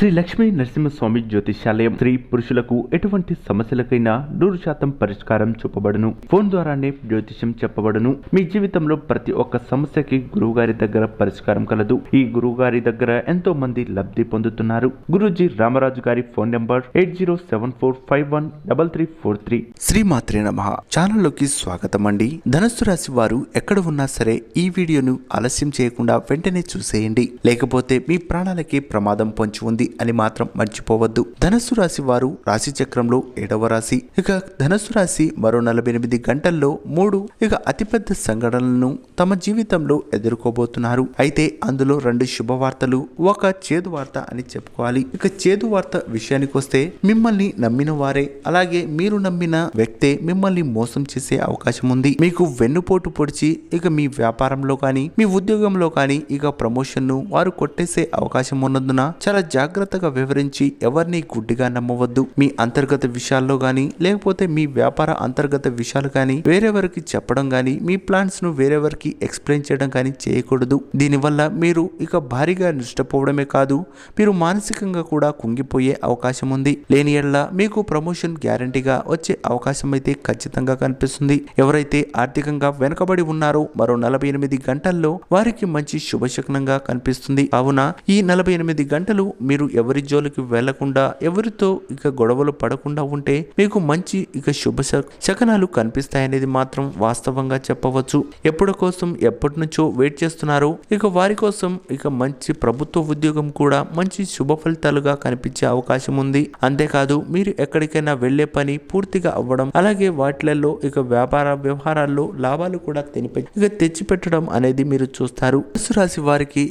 శ్రీ లక్ష్మీ నరసింహస్వామి జ్యోతిష్యాలయం స్త్రీ పురుషులకు ఎటువంటి సమస్యలకైనా 100% పరిష్కారం చూపబడును. ఫోన్ ద్వారానే జ్యోతిష్యం చెప్పబడును. మీ జీవితంలో ప్రతి ఒక్క సమస్యకి గురువుగారి దగ్గర పరిష్కారం కలదు. ఈ గురువుగారి దగ్గర ఎంతో మంది లబ్ధి పొందుతున్నారు. గురూజీ రామరాజు గారి ఫోన్ నంబర్ 8074513343. శ్రీమాత్రే నమః. ఛానల్లోకి స్వాగతం అండి. ధనుస్సు రాశి వారు ఎక్కడ ఉన్నా సరే ఈ వీడియోను ఆలస్యం చేయకుండా వెంటనే చూసేయండి, లేకపోతే మీ ప్రాణాలకి ప్రమాదం పొంచి ఉంది అని మాత్రం మర్చిపోవద్దు. ధనుస్సు రాశి వారు రాశి చక్రంలో 7వ రాశి. ఇక ధనుస్సు రాశి మరో 48 గంటల్లో 3 అతిపెద్ద సంఘటనలను తమ జీవితంలో ఎదుర్కోబోతున్నారు. అయితే అందులో 2 శుభవార్తలు, ఒక చేదు వార్త అని చెప్పుకోవాలి. ఇక చేదు వార్త విషయానికి వస్తే, మిమ్మల్ని నమ్మిన వారే, అలాగే మీరు నమ్మిన వ్యక్తే మిమ్మల్ని మోసం చేసే అవకాశం ఉంది. మీకు వెన్నుపోటు పొడిచి మీ వ్యాపారంలో కానీ మీ ఉద్యోగంలో కానీ ప్రమోషన్ ను వారు కొట్టేసే అవకాశం ఉన్నందున చాలా జాగ్రత్తగా వివరించి ఎవరిని గుడ్డిగా నమ్మవద్దు. మీ అంతర్గత విషయాల్లో గానీ లేకపోతే మీ వ్యాపార అంతర్గత విషయాలు కానీ వేరెవరికి చెప్పడం గానీ మీ ప్లాన్స్ ను వేరెవరికి ఎక్స్ప్లెయిన్ చేయడం కానీ చేయకూడదు. దీనివల్ల మీరు భారీగా నష్టపోవడమే కాదు, మీరు మానసికంగా కూడా కుంగిపోయే అవకాశం ఉంది. లేని ఎడల మీకు ప్రమోషన్ గ్యారంటీగా వచ్చే అవకాశం అయితే ఖచ్చితంగా కనిపిస్తుంది. ఎవరైతే ఆర్థికంగా వెనుకబడి ఉన్నారో మరో 48 గంటల్లో వారికి మంచి శుభశకునంగా కనిపిస్తుంది. కావున ఈ 48 గంటలు మీరు ఎవరి జోలికి వెళ్లకుండా, ఎవరితో గొడవలు పడకుండా ఉంటే మీకు మంచి శుభ శకనాలు కనిపిస్తాయనేది మాత్రం వాస్తవంగా చెప్పవచ్చు. ఎప్పటి కోసం ఎప్పటి నుంచో వెయిట్ చేస్తున్నారో వారి కోసం మంచి ప్రభుత్వ ఉద్యోగం కూడా మంచి శుభ ఫలితాలుగా కనిపించే అవకాశం ఉంది. అంతేకాదు మీరు ఎక్కడికైనా వెళ్లే పని పూర్తిగా అవ్వడం, అలాగే వాటిలలో వ్యాపార వ్యవహారాల్లో లాభాలు కూడా తెచ్చిపెట్టడం అనేది మీరు చూస్తారు. ధనుసు రాశి వారికి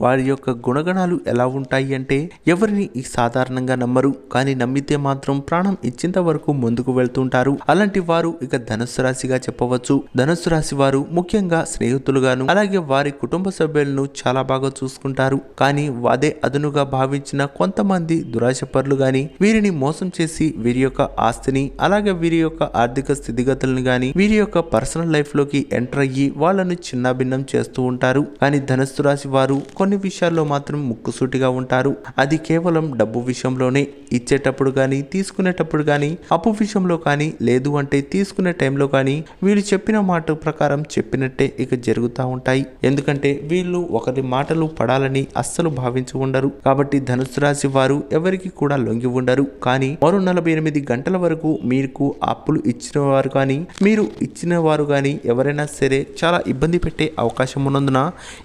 వారి యొక్క గుణగణాలు ఎలా ఉంటాయి అంటే, ఎవరిని సాధారణంగా నమ్మరు, కానీ నమ్మితే మాత్రం ప్రాణం ఇచ్చేంత వరకు ముందుకు వెళ్తుంటారు. అలాంటి వారు ధనుస్సు రాశిగా చెప్పవచ్చు. ధనుస్సు రాశి వారు ముఖ్యంగా స్నేహితులుగాను అలాగే వారి కుటుంబ సభ్యులను చాలా బాగా చూసుకుంటారు. కానీ అదే అదునుగా భావించిన కొంతమంది దురాశపరులు గాని వీరిని మోసం చేసి వీరి యొక్క ఆస్తిని అలాగే వీరి యొక్క ఆర్థిక స్థితిగతులను గాని వీరి యొక్క పర్సనల్ లైఫ్ లోకి ఎంటర్ అయ్యి వాళ్ళను చిన్నాభిన్నం చేస్తూ ఉంటారు. కానీ ధనుస్సు రాశి వారు కొన్ని విషయాల్లో మాత్రం ముక్కుసూటిగా ఉంటారు. అది కేవలం డబ్బు విషయంలోనే. ఇచ్చేటప్పుడు కానీ తీసుకునేటప్పుడు కానీ అప్పు విషయంలో కానీ లేదు అంటే తీసుకునే టైంలో కానీ వీళ్ళు చెప్పిన మాట ప్రకారం చెప్పినట్టే జరుగుతూ ఉంటాయి. ఎందుకంటే వీళ్ళు ఒకరి మాటలు పడాలని అస్సలు భావించి ఉండరు. కాబట్టి ధనుస్సు రాశి వారు ఎవరికి కూడా లొంగి ఉండరు. కానీ మరో 48 గంటల వరకు మీకు అప్పులు ఇచ్చిన వారు కానీ మీరు ఇచ్చిన వారు కానీ ఎవరైనా సరే చాలా ఇబ్బంది పెట్టే అవకాశం ఉన్నందున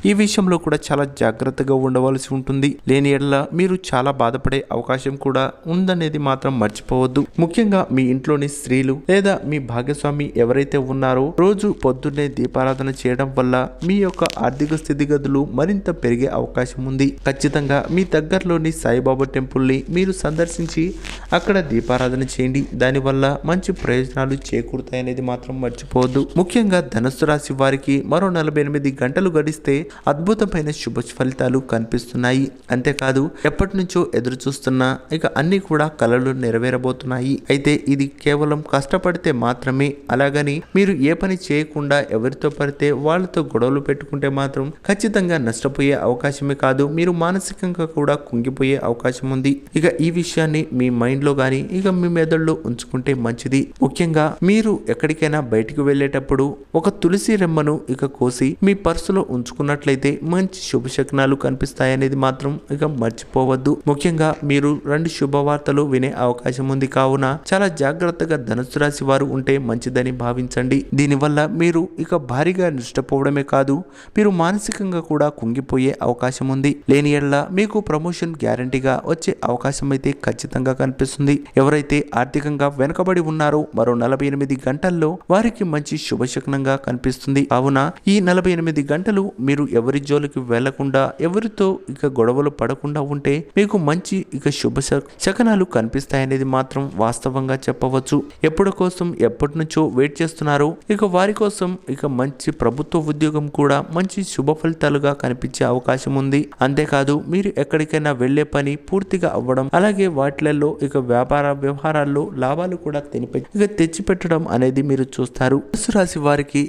ఈ విషయంలో కూడా చాలా జాగ్రత్తగా ఉండవలసి ఉంటుంది. లేని ఎడల మీరు చాలా బాధపడే అవకాశం కూడా ఉందనేది మాత్రం మర్చిపోవద్దు. ముఖ్యంగా మీ ఇంట్లోని స్త్రీలు లేదా మీ భాగస్వామి ఎవరైతే ఉన్నారో రోజు పొద్దున్నే దీపారాధన చేయడం వల్ల మీ యొక్క ఆర్థిక స్థితిగతులు మరింత పెరిగే అవకాశం ఉంది. ఖచ్చితంగా మీ దగ్గరలోని సాయిబాబా టెంపుల్ ని మీరు సందర్శించి అక్కడ దీపారాధన చేయండి. దానివల్ల మంచి ప్రయోజనాలు చేకూరుతాయనేది మాత్రం మర్చిపోవద్దు. ముఖ్యంగా ధనుస్సు రాశి వారికి మరో 48 గంటలు గడిస్తే అద్భుతమైన శుభ ఫలితాలు కనిపిస్తున్నాయి. అంతేకాదు ఎప్పటి నుంచో ఎదురు చూస్తున్న అన్ని కూడా కలలు నెరవేరబోతున్నాయి. అయితే ఇది కేవలం కష్టపడితే మాత్రమే. అలాగని మీరు ఏ పని చేయకుండా ఎవరితో పడితే వాళ్ళతో గొడవలు పెట్టుకుంటే మాత్రం ఖచ్చితంగా నష్టపోయే అవకాశమే కాదు, మీరు మానసికంగా కూడా కుంగిపోయే అవకాశం ఉంది. ఈ విషయాన్ని మీ మైండ్ లో గానీ మీ మెదడులో ఉంచుకుంటే మంచిది. ముఖ్యంగా మీరు ఎక్కడికైనా బయటికి వెళ్ళేటప్పుడు ఒక తులసి రెమ్మను కోసి మీ పర్సులో ఉంచుకున్నట్లయితే మంచి శుభశకునాలు కనిపిస్తాయనేది మాత్రం మర్చిపోవద్దు. ముఖ్యంగా మీరు 2 శుభవార్తలు వినే అవకాశం ఉంది. కావున చాలా జాగ్రత్తగా ధనుస్సు రాశి వారు ఉంటే మంచిదని భావించండి. దీనివల్ల మీరు భారీగా నష్టపోవడమే కాదు, మీరు మానసికంగా కూడా కుంగిపోయే అవకాశం ఉంది. లేని ఎడల మీకు ప్రమోషన్ గ్యారంటీగా వచ్చే అవకాశం అయితే ఖచ్చితంగా కనిపిస్తుంది. ఎవరైతే ఆర్థికంగా వెనుకబడి ఉన్నారో మరో 48 గంటల్లో వారికి మంచి శుభశకునంగా కనిపిస్తుంది. కావున ఈ 48 గంటలు మీరు ఎవరి జోలికి వెళ్లకుండా, ఎవరితో గొడవలు పడకుండా ఉంటే మీకు మంచి శుభ శకనాలు కనిపిస్తాయనేది మాత్రం వాస్తవంగా చెప్పవచ్చు. ఎప్పటి కోసం ఎప్పటి నుంచో వెయిట్ చేస్తున్నారో వారి కోసం మంచి ప్రభుత్వ ఉద్యోగం కూడా మంచి శుభ ఫలితాలుగా కనిపించే అవకాశం ఉంది. అంతేకాదు మీరు ఎక్కడికైనా వెళ్లే పని పూర్తిగా అవ్వడం, అలాగే వాటిలలో వ్యాపార వ్యవహారాల్లో లాభాలు కూడా తెచ్చిపెట్టడం అనేది మీరు చూస్తారు. ధనుసు రాశి వారికి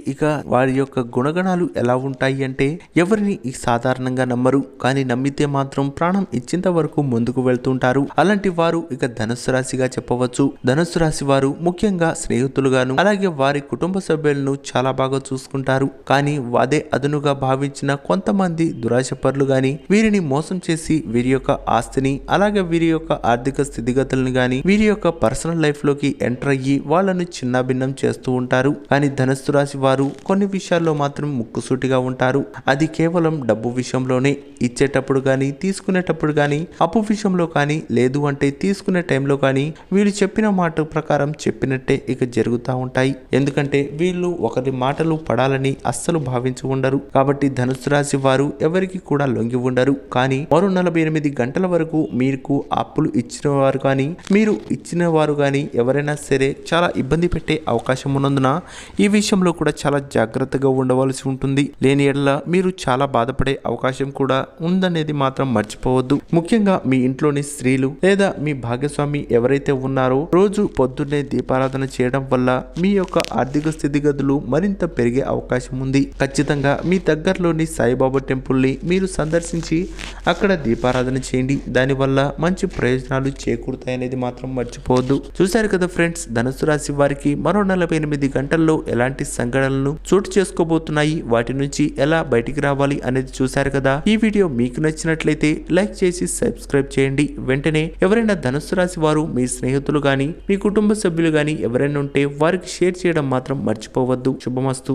వారి యొక్క గుణగణాలు ఎలా ఉంటాయి అంటే, ఎవరిని సాధారణంగా నమ్మరు, కానీ నమ్మితే మాత్రం ప్రాణం ఇచ్చే తెచ్చేంత వరకు ముందుకు వెళ్తుంటారు. అలాంటి వారు ఇక ధనుస్సు రాశిగా చెప్పవచ్చు. ధనుస్సు రాశి వారు ముఖ్యంగా స్నేహితులుగాను అలాగే వారి కుటుంబ సభ్యులను చాలా బాగా చూసుకుంటారు. కానీ అదే అదునుగా భావించిన కొంతమంది దురాశపరులు గాని వీరిని మోసం చేసి వీరి యొక్క ఆస్తిని అలాగే వీరి యొక్క ఆర్థిక స్థితిగతులను గాని వీరి యొక్క పర్సనల్ లైఫ్ లోకి ఎంటర్ అయ్యి వాళ్ళను చిన్నాభిన్నం చేస్తూ ఉంటారు. కానీ ధనుస్సు రాశి వారు కొన్ని విషయాల్లో మాత్రం ముక్కుసూటిగా ఉంటారు. అది కేవలం డబ్బు విషయంలోనే. ఇచ్చేటప్పుడు గాని తీసుకునేటప్పుడు గాని అప్పు విషయంలో కానీ లేదు అంటే తీసుకునే టైంలో కానీ వీళ్ళు చెప్పిన మాట ప్రకారం చెప్పినట్టే ఇక జరుగుతూ ఉంటాయి. ఎందుకంటే వీళ్ళు ఒకరి మాటలు పడాలని అస్సలు భావించి ఉండరు. కాబట్టి ధనుస్సు రాశి వారు ఎవరికి కూడా లొంగి ఉండరు. కానీ మరో 48 గంటల వరకు మీకు అప్పులు ఇచ్చిన వారు కానీ మీరు ఇచ్చిన వారు కానీ ఎవరైనా సరే చాలా ఇబ్బంది పెట్టే అవకాశం ఉన్నందున ఈ విషయంలో కూడా చాలా జాగ్రత్తగా ఉండవలసి ఉంటుంది. లేని ఎడల మీరు చాలా బాధపడే అవకాశం కూడా ఉందనేది మాత్రం మర్చిపోవద్దు. ముఖ్యంగా మీ ఇంట్లోని స్త్రీలు లేదా మీ భాగస్వామి ఎవరైతే ఉన్నారో రోజు పొద్దున్నే దీపారాధన చేయడం వల్ల మీ యొక్క ఆర్థిక స్థితిగతులు మరింత పెరిగే అవకాశం ఉంది. ఖచ్చితంగా మీ దగ్గరలోని సాయిబాబా టెంపుల్ ని మీరు సందర్శించి అక్కడ దీపారాధన చేయండి. దానివల్ల మంచి ప్రయోజనాలు చేకూరుతాయనేది మాత్రం మర్చిపోవద్దు. చూశారు కదా ఫ్రెండ్స్, ధనుస్సు రాశి వారికి మరో 48 గంటల్లో ఎలాంటి సంఘటనలు చోటు చేసుకోబోతున్నాయి, వాటి నుంచి ఎలా బయటికి రావాలి అనేది చూశారు కదా. ఈ వీడియో మీకు నచ్చినట్లయితే లైక్ చేసి సబ్స్క్రైబ్ చేయండి. వెంటనే ఎవరైనా ధనుస్సు రాశి వారు మీ స్నేహితులు గాని మీ కుటుంబ సభ్యులు గాని ఎవరైనా ఉంటే వారికి షేర్ చేయడం మాత్రం మర్చిపోవద్దు. శుభమస్తు.